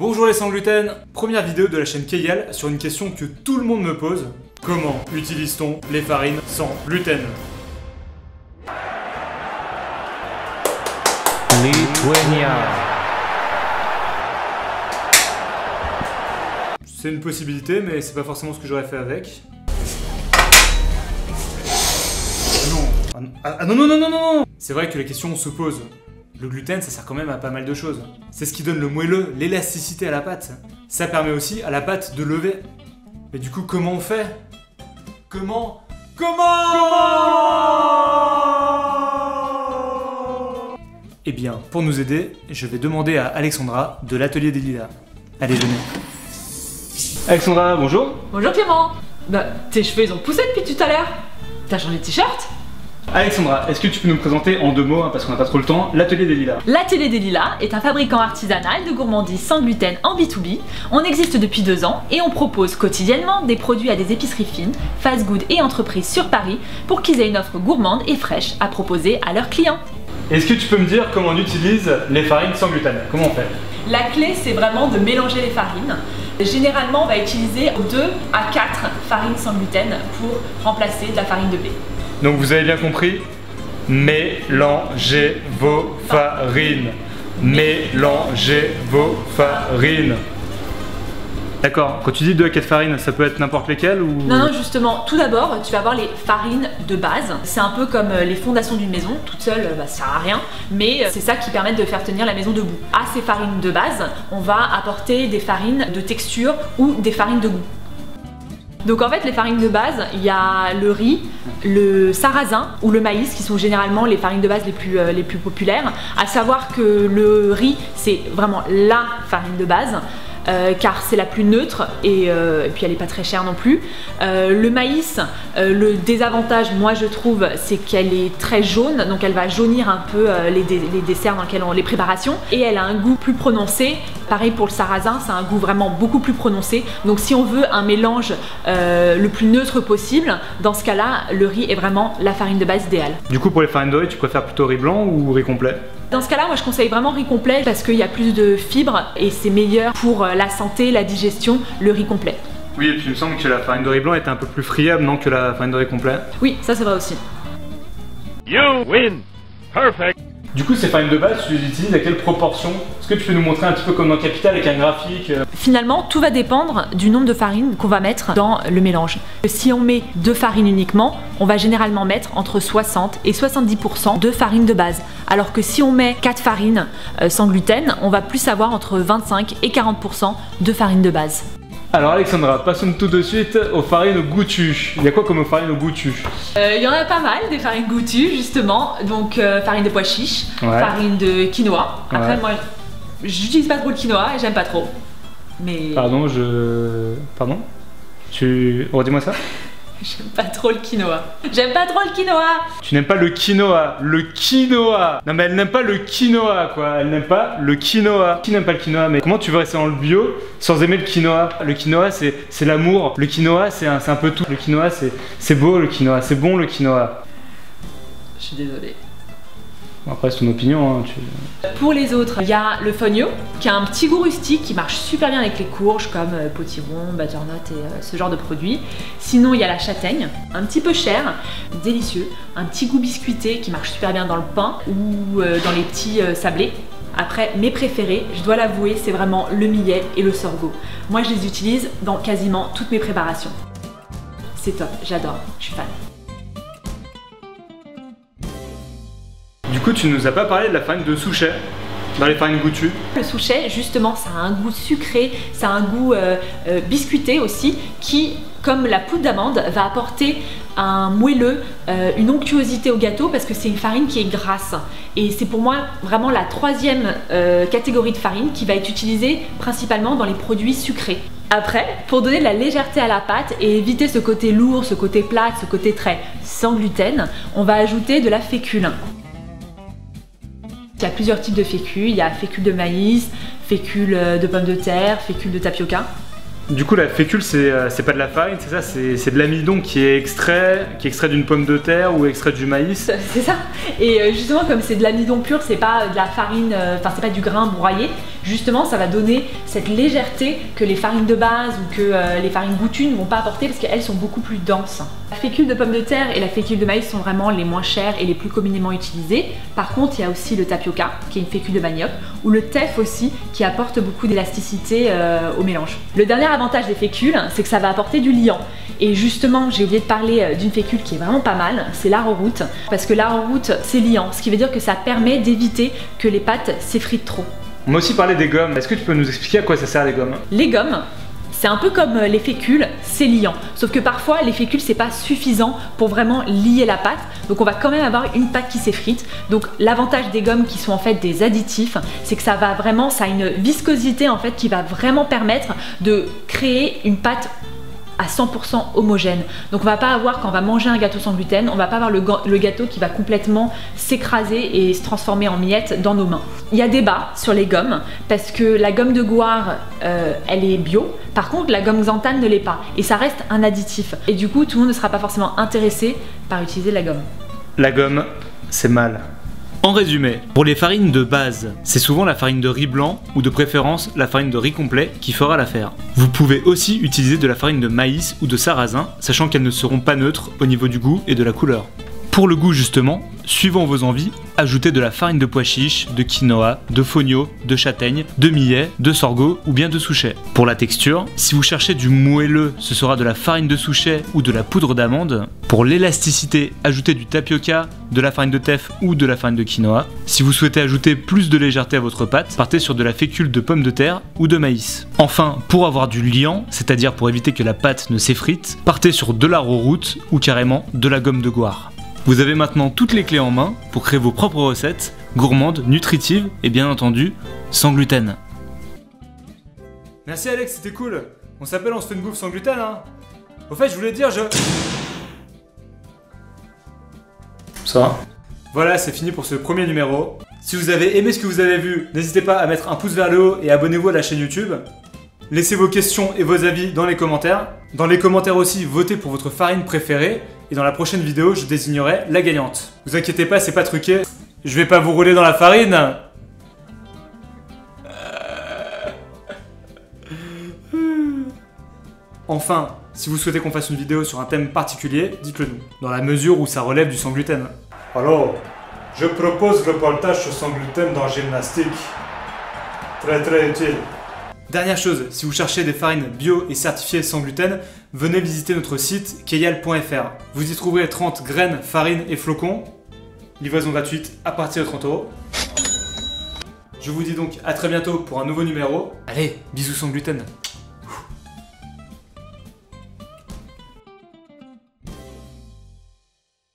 Bonjour les sans gluten, première vidéo de la chaîne Keyal sur une question que tout le monde me pose. Comment utilise-t-on les farines sans gluten? Lithuania. C'est une possibilité, mais c'est pas forcément ce que j'aurais fait avec. Non. Non. C'est vrai que la question se pose. Le gluten, ça sert quand même à pas mal de choses. C'est ce qui donne le moelleux, l'élasticité à la pâte. Ça permet aussi à la pâte de lever. Mais du coup, comment on fait? Comment Eh bien, pour nous aider, je vais demander à Alexandra de l'atelier des lilas. Allez, venez. Alexandra, bonjour. Bonjour Clément. Bah, tes cheveux ils ont poussé depuis tout à l'heure. T'as changé de t-shirt? Alexandra, est-ce que tu peux nous présenter en 2 mots, parce qu'on n'a pas trop le temps, l'atelier des lilas? L'atelier des lilas est un fabricant artisanal de gourmandises sans gluten en B2B. On existe depuis 2 ans et on propose quotidiennement des produits à des épiceries fines, fast-food et entreprises sur Paris pour qu'ils aient une offre gourmande et fraîche à proposer à leurs clients. Est-ce que tu peux me dire comment on utilise les farines sans gluten? Comment on fait? La clé c'est vraiment de mélanger les farines. Généralement on va utiliser 2 à 4 farines sans gluten pour remplacer de la farine de blé. Donc vous avez bien compris, mélangez vos farines. Mélangez vos farines. D'accord, quand tu dis 2 à 4 farines, ça peut être n'importe lesquelles ou... Non, justement, tout d'abord, tu vas avoir les farines de base. C'est un peu comme les fondations d'une maison, toute seule, ça sert à rien, mais c'est ça qui permet de faire tenir la maison debout. À ces farines de base, on va apporter des farines de texture ou des farines de goût. Donc en fait les farines de base, il y a le riz, le sarrasin ou le maïs qui sont généralement les farines de base les plus populaires. À savoir que le riz c'est vraiment la farine de base. Car c'est la plus neutre et puis elle n'est pas très chère non plus. Le maïs, le désavantage moi je trouve c'est qu'elle est très jaune, donc elle va jaunir un peu les desserts dans lesquels on les préparations, et elle a un goût plus prononcé. Pareil pour le sarrasin, c'est un goût vraiment beaucoup plus prononcé. Donc si on veut un mélange le plus neutre possible, dans ce cas là le riz est vraiment la farine de base idéale. Du coup pour les farines de riz, tu préfères plutôt riz blanc ou riz complet? Dans ce cas-là, moi je conseille vraiment riz complet parce qu'il y a plus de fibres et c'est meilleur pour la santé, la digestion, le riz complet. Oui, et puis il me semble que la farine de riz blanc était un peu plus friable, non, que la farine de riz complet? Oui, ça c'est vrai aussi. You win. Perfect. Du coup, ces farines de base, tu les utilises à quelle proportion? Est-ce que tu peux nous montrer un petit peu comme dans Capital avec un graphique? Finalement, tout va dépendre du nombre de farines qu'on va mettre dans le mélange. Si on met 2 farines uniquement, on va généralement mettre entre 60 et 70% de farine de base. Alors que si on met 4 farines sans gluten, on va plus avoir entre 25 et 40% de farine de base. Alors Alexandra, passons tout de suite aux farines goûtues. Il y a quoi comme farine goûtues? Il y en a pas mal des farines goûtues justement. Donc farine de pois chiches, farine de quinoa. Après moi, j'utilise pas trop le quinoa et j'aime pas trop. Mais... Pardon, redis-moi ça? J'aime pas trop le quinoa. J'aime pas trop le quinoa. Tu n'aimes pas le quinoa? Le quinoa! Non mais elle n'aime pas le quinoa quoi. Elle n'aime pas le quinoa. Qui n'aime pas le quinoa? Mais comment tu veux rester dans le bio sans aimer le quinoa? Le quinoa c'est l'amour. Le quinoa c'est un peu tout. Le quinoa c'est beau le quinoa. C'est bon le quinoa. Je suis désolée. Après c'est ton opinion hein, Pour les autres, il y a le fonio qui a un petit goût rustique qui marche super bien avec les courges comme potiron, butternut et ce genre de produits. Sinon il y a la châtaigne, un petit peu cher, délicieux, un petit goût biscuité qui marche super bien dans le pain ou dans les petits sablés. Après mes préférés, je dois l'avouer, c'est vraiment le millet et le sorgho. Moi je les utilise dans quasiment toutes mes préparations. C'est top, j'adore, je suis fan. Du coup, tu nous as pas parlé de la farine de souchet dans les farines goûtues. Le souchet, justement, ça a un goût sucré, ça a un goût biscuité aussi, qui, comme la poudre d'amande, va apporter un moelleux, une onctuosité au gâteau parce que c'est une farine qui est grasse. Et c'est pour moi vraiment la 3e catégorie de farine qui va être utilisée principalement dans les produits sucrés. Après, pour donner de la légèreté à la pâte et éviter ce côté lourd, ce côté plat, ce côté très sans gluten, on va ajouter de la fécule. Il y a plusieurs types de fécule, il y a fécule de maïs, fécule de pommes de terre, fécule de tapioca. Du coup la fécule c'est pas de la farine, c'est ça, c'est de l'amidon qui est extrait d'une pomme de terre ou extrait du maïs. C'est ça. Et justement comme c'est de l'amidon pur, c'est pas de la farine, enfin c'est pas du grain broyé, Justement, ça va donner cette légèreté que les farines de base ou que les farines goûtues ne vont pas apporter parce qu'elles sont beaucoup plus denses. La fécule de pomme de terre et la fécule de maïs sont vraiment les moins chères et les plus communément utilisées. Par contre, il y a aussi le tapioca, qui est une fécule de manioc, ou le teff aussi, qui apporte beaucoup d'élasticité au mélange. Le dernier avantage des fécules, c'est que ça va apporter du liant. Et justement, j'ai oublié de parler d'une fécule qui est vraiment pas mal, c'est l'arrowroot, parce que l'arrowroot, c'est liant, ce qui veut dire que ça permet d'éviter que les pâtes s'effritent trop. On m'a aussi parlé des gommes. Est-ce que tu peux nous expliquer à quoi ça sert les gommes? Les gommes, c'est un peu comme les fécules, c'est liant. Sauf que parfois, les fécules, c'est pas suffisant pour vraiment lier la pâte. Donc on va quand même avoir une pâte qui s'effrite. Donc l'avantage des gommes qui sont en fait des additifs, c'est que ça a une viscosité en fait qui va vraiment permettre de créer une pâte à 100% homogène. Donc on va pas avoir, quand on va manger un gâteau sans gluten, on va pas avoir le gâteau qui va complètement s'écraser et se transformer en miettes dans nos mains. Il y a débat sur les gommes parce que la gomme de Gouard, elle est bio. Par contre, la gomme xanthane ne l'est pas et ça reste un additif. Et du coup, tout le monde ne sera pas forcément intéressé par utiliser la gomme. La gomme, c'est mal. En résumé, pour les farines de base, c'est souvent la farine de riz blanc ou de préférence la farine de riz complet qui fera l'affaire. Vous pouvez aussi utiliser de la farine de maïs ou de sarrasin, sachant qu'elles ne seront pas neutres au niveau du goût et de la couleur. Pour le goût justement, suivant vos envies, ajoutez de la farine de pois chiche, de quinoa, de fonio, de châtaigne, de millet, de sorgho ou bien de souchet. Pour la texture, si vous cherchez du moelleux, ce sera de la farine de souchet ou de la poudre d'amande. Pour l'élasticité, ajoutez du tapioca, de la farine de teff ou de la farine de quinoa. Si vous souhaitez ajouter plus de légèreté à votre pâte, partez sur de la fécule de pomme de terre ou de maïs. Enfin, pour avoir du liant, c'est-à-dire pour éviter que la pâte ne s'effrite, partez sur de l'arrowroot ou carrément de la gomme de Gouard. Vous avez maintenant toutes les clés en main pour créer vos propres recettes, gourmandes, nutritives et bien entendu, sans gluten. Merci Alex, c'était cool. On s'appelle, on se fait une bouffe sans gluten, hein. Au fait, je voulais dire, Ça va. Voilà, c'est fini pour ce premier numéro. Si vous avez aimé ce que vous avez vu, n'hésitez pas à mettre un pouce vers le haut et abonnez-vous à la chaîne YouTube. Laissez vos questions et vos avis dans les commentaires. Dans les commentaires aussi, votez pour votre farine préférée. Et dans la prochaine vidéo, je désignerai la gagnante. Vous inquiétez pas, c'est pas truqué. Je vais pas vous rouler dans la farine. Enfin, si vous souhaitez qu'on fasse une vidéo sur un thème particulier, dites-le nous. Dans la mesure où ça relève du sans gluten. Alors, je propose le partage sur sans gluten dans gymnastique. Très utile. Dernière chose, si vous cherchez des farines bio et certifiées sans gluten, venez visiter notre site keyal.fr. Vous y trouverez 30 graines, farines et flocons. Livraison gratuite à partir de 30 €. Je vous dis donc à très bientôt pour un nouveau numéro. Allez, bisous sans gluten.